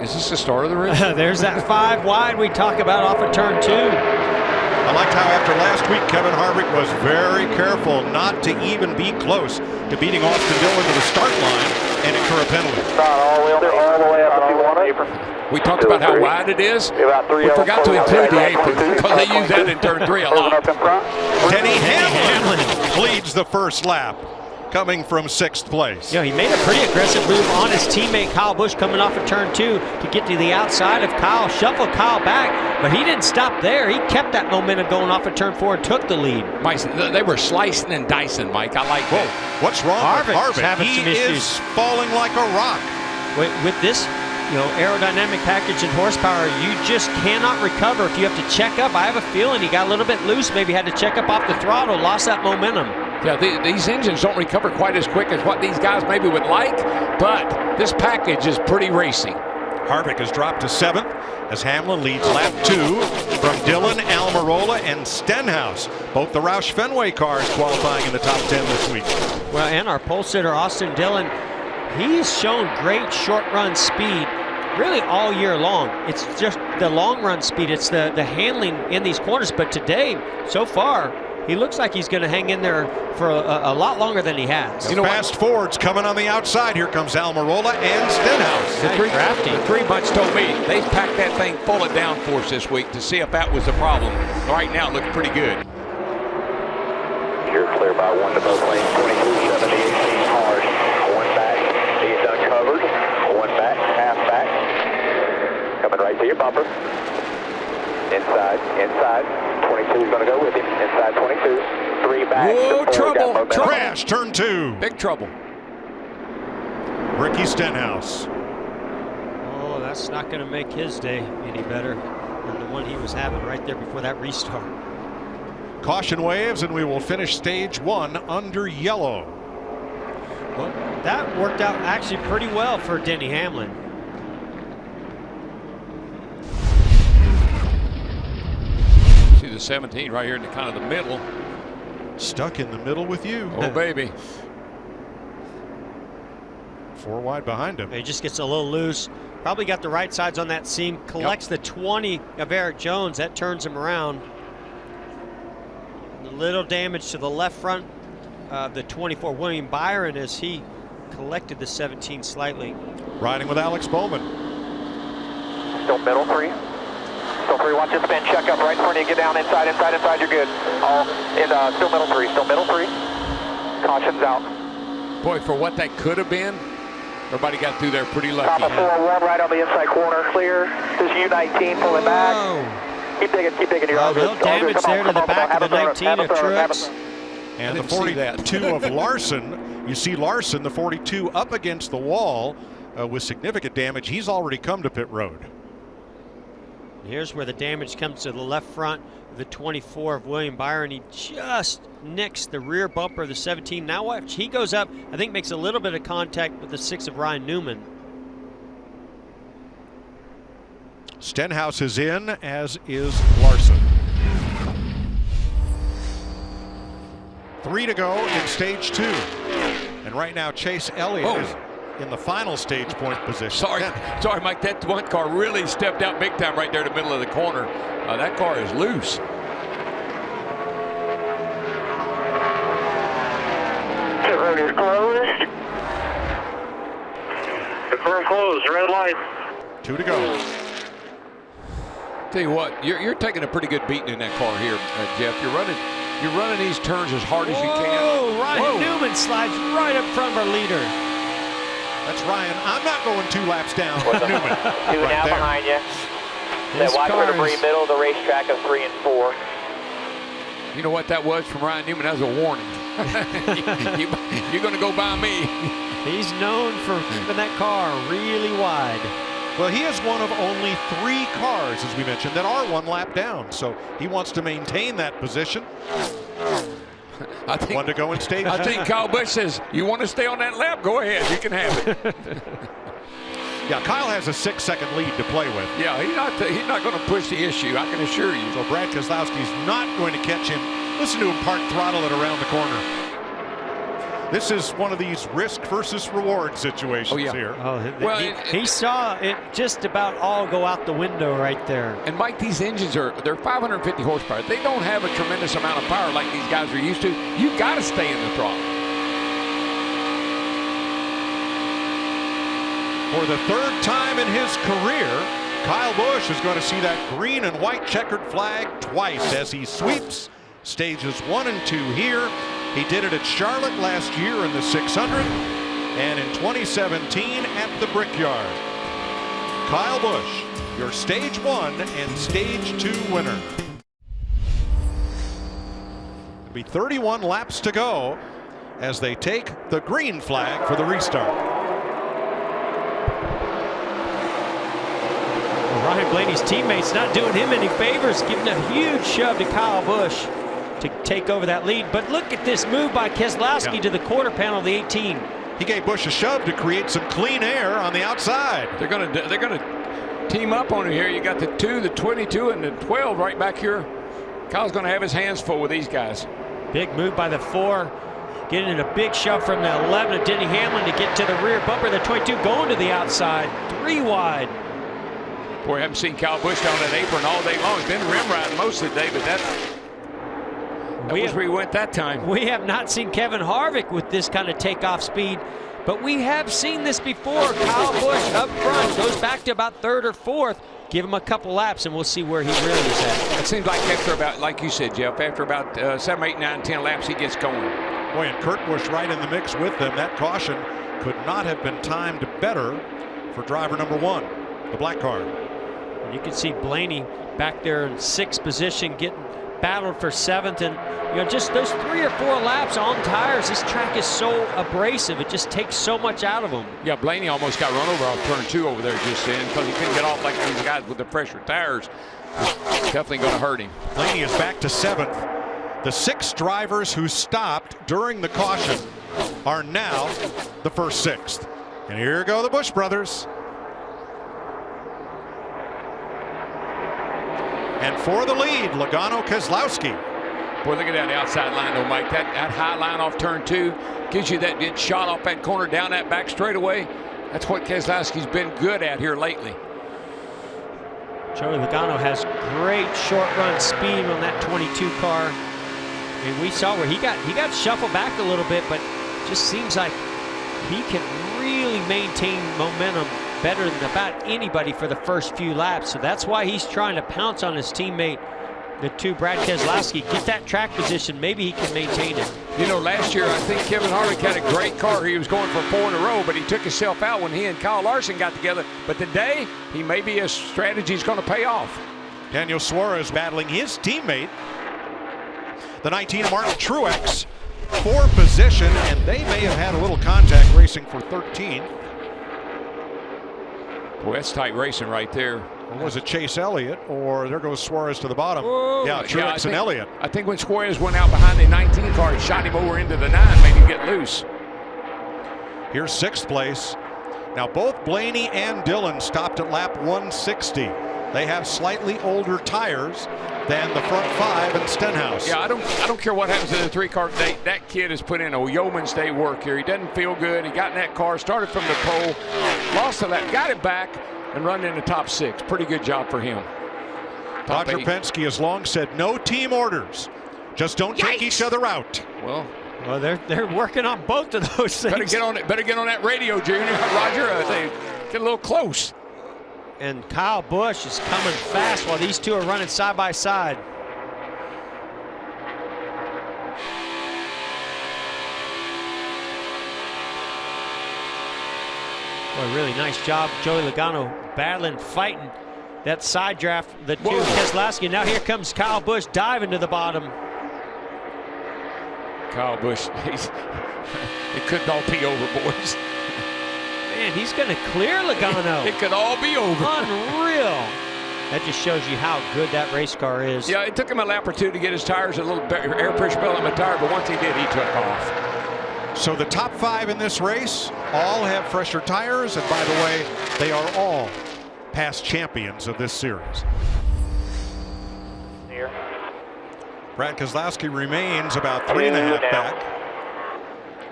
Is this the start of the race? There's that 5 wide we talk about off of turn 2. I liked how after last week, Kevin Harvick was very careful not to even be close to beating Austin Dillon to the start line and incur a penalty. All the way up if you want apron. We talked about how wide it is. We forgot to include the apron because they use that in turn 3 a lot. Denny Hamlin leads the first lap, coming from 6th place. He made a pretty aggressive move on his teammate Kyle Busch coming off of turn 2 to get to the outside of Kyle, shuffle Kyle back, but he didn't stop there. He kept that momentum going off of turn 4 and took the lead. Mike, they were slicing and dicing, Mike. I like that. What's wrong with Harvick? He is falling like a rock. With this aerodynamic package and horsepower, you just cannot recover if you have to check up. I have a feeling he got a little bit loose, maybe had to check up off the throttle, lost that momentum. Yeah, these engines don't recover quite as quick as what these guys maybe would like, but this package is pretty racy. Harvick has dropped to 7th as Hamlin leads lap 2 from Dillon, Almirola, and Stenhouse. Both the Roush Fenway cars qualifying in the top 10 this week. Well, and our pole sitter, Austin Dillon, he's shown great short run speed really all year long. It's just the long run speed. It's the handling in these corners. But today, so far, he looks like he's going to hang in there for a lot longer than he has. Fast forwards coming on the outside. Here comes Almirola and Stenhouse. The three bunch told me they packed that thing full of downforce this week to see if that was the problem. Right now, it looks pretty good. You're clear by 1 to both lanes. 22.78 hard. 1 back. He's uncovered. 1 back. Half back. Coming right to your bumper. Inside. 22 is going to go with him. Inside 22. 3 back. Whoa, trouble. Crash, turn 2. Big trouble. Ricky Stenhouse. Oh, that's not going to make his day any better than the one he was having right there before that restart. Caution waves, and we will finish stage 1 under yellow. Well, that worked out actually pretty well for Denny Hamlin. See the 17 right here in the kind of the middle. Stuck in the middle with you. Oh, baby. 4 wide behind him. He just gets a little loose. Probably got the right sides on that seam. Collects the 20 of Eric Jones. That turns him around. A little damage to the left front of the 24 William Byron as he collected the 17 slightly. Riding with Alex Bowman. Still middle 3. Still 3, watch it spin, check up right in front of you, get down inside, you're good. All in, still middle 3. Caution's out. Boy, for what that could have been, everybody got through there pretty lucky. Top of 4-1 right on the inside corner, clear. This is U19 pulling back. Keep digging, you're all good. No damage there to the back of the 19 of Truex. And the 42 of Larson. You see Larson, the 42, up against the wall with significant damage. He's already come to pit road. Here's where the damage comes to the left front of the 24 of William Byron. He just nicks the rear bumper of the 17. Now watch, he goes up, I think makes a little bit of contact with the 6 of Ryan Newman. Stenhouse is in, as is Larson. 3 to go in stage 2. And right now Chase Elliott is in the final stage point position. Sorry, Mike, that one car really stepped out big time right there in the middle of the corner. That car is loose. Pit road is closed. Pit road closed, red light. 2 to go. Tell you what, you're taking a pretty good beating in that car here, Jeff. You're running these turns as hard as you can. Oh, Ryan Newman slides right up front of our leader. That's Ryan. I'm not going 2 laps down. Newman. 2 now behind you. That wide vertebrae middle of the racetrack of 3 and 4. You know what that was from Ryan Newman? That was a warning. You're going to go by me. He's known for keeping that car really wide. Well, he is one of only 3 cars, as we mentioned, that are 1 lap down. So he wants to maintain that position. I think, 1 to go in stage 2. I think Kyle Busch says, you want to stay on that lap? Go ahead. You can have it. Yeah, Kyle has a 6-second lead to play with. Yeah, he's not going to push the issue, I can assure you. So Brad Keselowski's not going to catch him. Listen to him park throttle it around the corner. This is one of these risk versus reward situations here. Oh, Well, he saw it just about all go out the window right there. And Mike, these engines they're 550 horsepower. They don't have a tremendous amount of power like these guys are used to. You got to stay in the throttle. For the third time in his career, Kyle Busch is going to see that green and white checkered flag twice as he sweeps stages 1 and 2 here. He did it at Charlotte last year in the 600 and in 2017 at the Brickyard. Kyle Busch, your stage 1 and stage 2 winner. It'll be 31 laps to go as they take the green flag for the restart. Ryan Blaney's teammates not doing him any favors, giving a huge shove to Kyle Busch to take over that lead. But look at this move by Keselowski to the quarter panel of the 18. He gave Busch a shove to create some clean air on the outside. They're gonna team up on it here. You got the 2, the 22, and the 12 right back here. Kyle's gonna have his hands full with these guys. Big move by the 4. Getting a big shove from the 11 of Denny Hamlin to get to the rear bumper. The 22 going to the outside, 3 wide. Boy, I haven't seen Kyle Busch down that apron all day long. He's been rim riding most of the day, but that was where he went that time. We have not seen Kevin Harvick with this kind of takeoff speed, but we have seen this before. Kyle Busch up front goes back to about 3rd or 4th. Give him a couple laps and we'll see where he really is at. It seems like after about, like you said, Jeff, after about 7, 8, 9, 10 laps, he gets going. Boy, and Kurt Busch right in the mix with them. That caution could not have been timed better for driver number 1, the black car. You can see Blaney back there in 6th position, getting battled for 7th, and just those 3 or 4 laps on tires. This track is so abrasive; it just takes so much out of them. Yeah, Blaney almost got run over off turn 2 over there just then because he couldn't get off like these guys with the fresher tires. Definitely going to hurt him. Blaney is back to 7th. The 6 drivers who stopped during the caution are now the first 6th. And here go the Busch brothers. And for the lead, Logano Keselowski. Boy, look at that outside line, though, Mike. That high line off turn 2 gives you that good shot off that corner down that back straightaway. That's what Keselowski's been good at here lately. Joey Logano has great short run speed on that 22 car. And we saw where he got shuffled back a little bit, but just seems like he can really maintain momentum better than about anybody for the first few laps. So that's why he's trying to pounce on his teammate, the 2, Brad Keselowski. Get that track position. Maybe he can maintain it. You know, last year I think Kevin Harvick had a great car. He was going for 4 in a row, but he took himself out when he and Kyle Larson got together. But today, he maybe his strategy is going to pay off. Daniel Suarez battling his teammate, the 19 Martin Truex, for position, and they may have had a little contact racing for 13. Boy, that's tight racing right there. Or was it Chase Elliott, or there goes Suarez to the bottom? Whoa. Yeah, Truex and Elliott. I think when Suarez went out behind the 19 car, it shot him over into the 9, made him get loose. Here's 6th place. Now both Blaney and Dillon stopped at lap 160. They have slightly older tires than the front 5 and Stenhouse. Yeah, I don't care what happens to the 3 car today. That kid has put in a yeoman's day work here. He doesn't feel good. He got in that car, started from the pole, lost the lap, got it back, and run in the top 6. Pretty good job for him. Roger Penske has long said no team orders. Just don't take each other out. Well, they're working on both of those things. Better get on that radio, Junior. Roger, they get a little close. And Kyle Busch is coming fast while these 2 are running side by side. Boy, really nice job. Joey Logano battling, fighting that side draft, the 2 Keselowski. Now here comes Kyle Busch diving to the bottom. Kyle Busch, it couldn't all be over, boys. Man, he's going to clear Logano. It could all be over. Unreal. That just shows you how good that race car is. Yeah, it took him a lap or 2 to get his tires a little air pressure belt on the tire, but once he did, he took off. So the top 5 in this race all have fresher tires, and by the way, they are all past champions of this series. Here. Brad Keselowski remains about 3.5 back.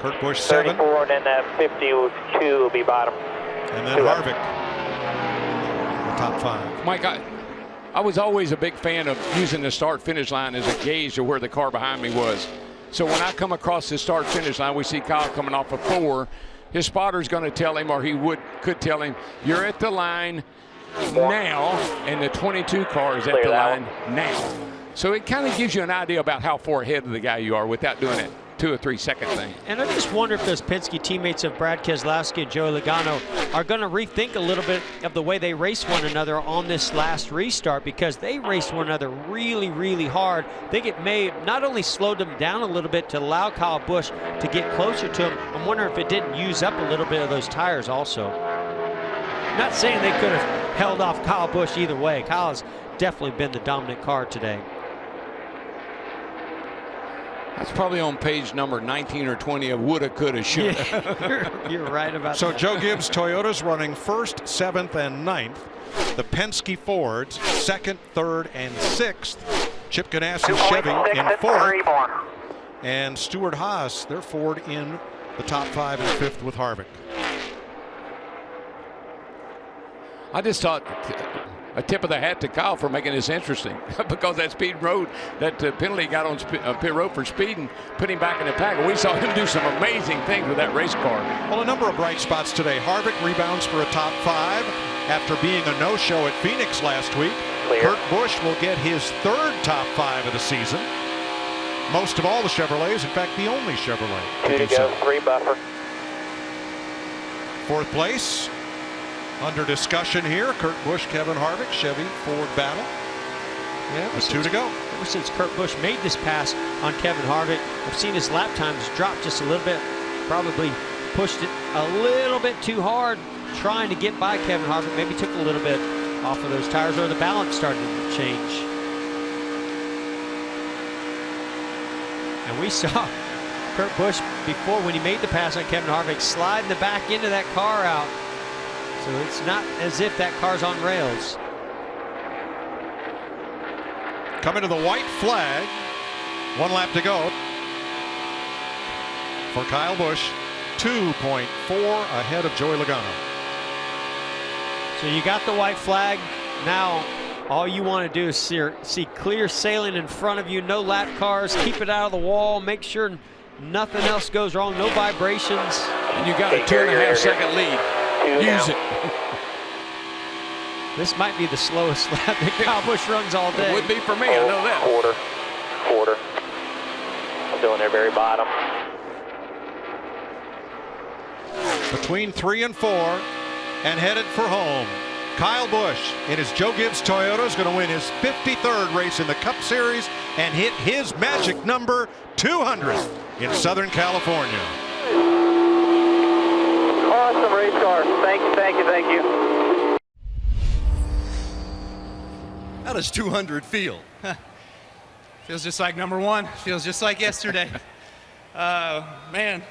Kurt Busch 7. 34, and then that 52 will be bottom. And then Harvick, the top 5. Mike, I was always a big fan of using the start-finish line as a gauge of where the car behind me was. So when I come across the start-finish line, we see Kyle coming off of 4. His spotter's going to tell him, or he could tell him, you're at the line now, and the 22 car is at the line now. So it kind of gives you an idea about how far ahead of the guy you are without doing it 2 or 3 second thing. And I just wonder if those Penske teammates of Brad Keselowski and Joey Logano are going to rethink a little bit of the way they race one another on this last restart, because they raced one another really, really hard. I think it may not only slowed them down a little bit to allow Kyle Busch to get closer to him, I'm wondering if it didn't use up a little bit of those tires also. Not saying they could have held off Kyle Busch either way. Kyle has definitely been the dominant car today. That's probably on page number 19 or 20 of woulda, coulda, shoulda. Yeah, you're right about So that. Joe Gibbs Toyota's running 1st, 7th, and 9th. The Penske Fords 2nd, 3rd, and 6th. Chip Ganassi Chevy in 4th. And Stewart Haas, their Ford, in the top 5 and 5th with Harvick. I just thought a tip of the hat to Kyle for making this interesting, because that speed road, that penalty got on pit road for speeding, put him back in the pack. And we saw him do some amazing things with that race car. Well, a number of bright spots today. Harvick rebounds for a top 5 after being a no-show at Phoenix last week. Clear. Kurt Busch will get his 3rd top 5 of the season. Most of all the Chevrolets, in fact, the only Chevrolet 2 to do go, so. 3 buffer. 4th place. Under discussion here, Kurt Busch, Kevin Harvick, Chevy Ford battle. Yeah, With 2 to go. Ever since Kurt Busch made this pass on Kevin Harvick, I've seen his lap times drop just a little bit. Probably pushed it a little bit too hard, trying to get by Kevin Harvick. Maybe took a little bit off of those tires, or the balance started to change. And we saw Kurt Busch before, when he made the pass on Kevin Harvick, sliding the back end of that car out. So it's not as if that car's on rails. Coming to the white flag. 1 lap to go for Kyle Busch. 2.4 ahead of Joey Logano. So you got the white flag. Now all you want to do is see clear sailing in front of you. No lap cars. Keep it out of the wall. Make sure nothing else goes wrong. No vibrations. And you got a 2.5 second lead. Use it. This might be the slowest lap that Kyle Busch runs all day. It would be for me, I know that. Quarter. I'm doing their very bottom. Between 3 and 4 and headed for home. Kyle Busch in his Joe Gibbs Toyota is going to win his 53rd race in the Cup Series and hit his magic number 200 in Southern California. Awesome race car. Thank you. How does 200 feel? Feels just like number 1. Feels just like yesterday. Man,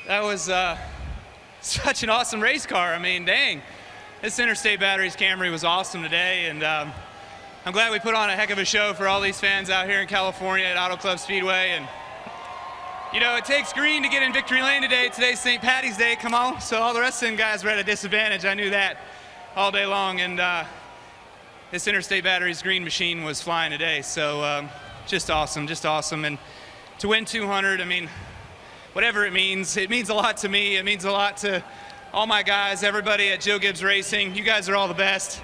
that was such an awesome race car. I mean, dang. This Interstate Batteries Camry was awesome today, and I'm glad we put on a heck of a show for all these fans out here in California at Auto Club Speedway. And you know, it takes green to get in victory lane today. Today's St. Patty's Day, come on. So all the rest of them guys were at a disadvantage. I knew that all day long. And this Interstate Batteries green machine was flying today. So just awesome. And to win 200, I mean, whatever it means a lot to me. It means a lot to all my guys, everybody at Joe Gibbs Racing. You guys are all the best.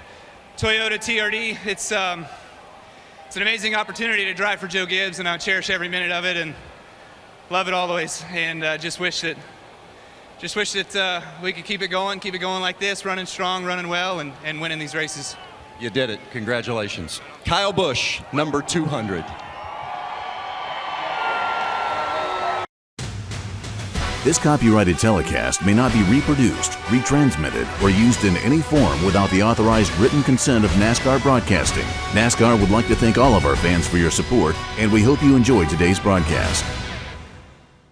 Toyota TRD, it's an amazing opportunity to drive for Joe Gibbs, and I cherish every minute of it and love it always. And just wish that we could keep it going like this, running strong, running well, and winning these races. You did it. Congratulations. Kyle Busch, number 200. This copyrighted telecast may not be reproduced, retransmitted, or used in any form without the authorized written consent of NASCAR Broadcasting. NASCAR would like to thank all of our fans for your support, and we hope you enjoyed today's broadcast.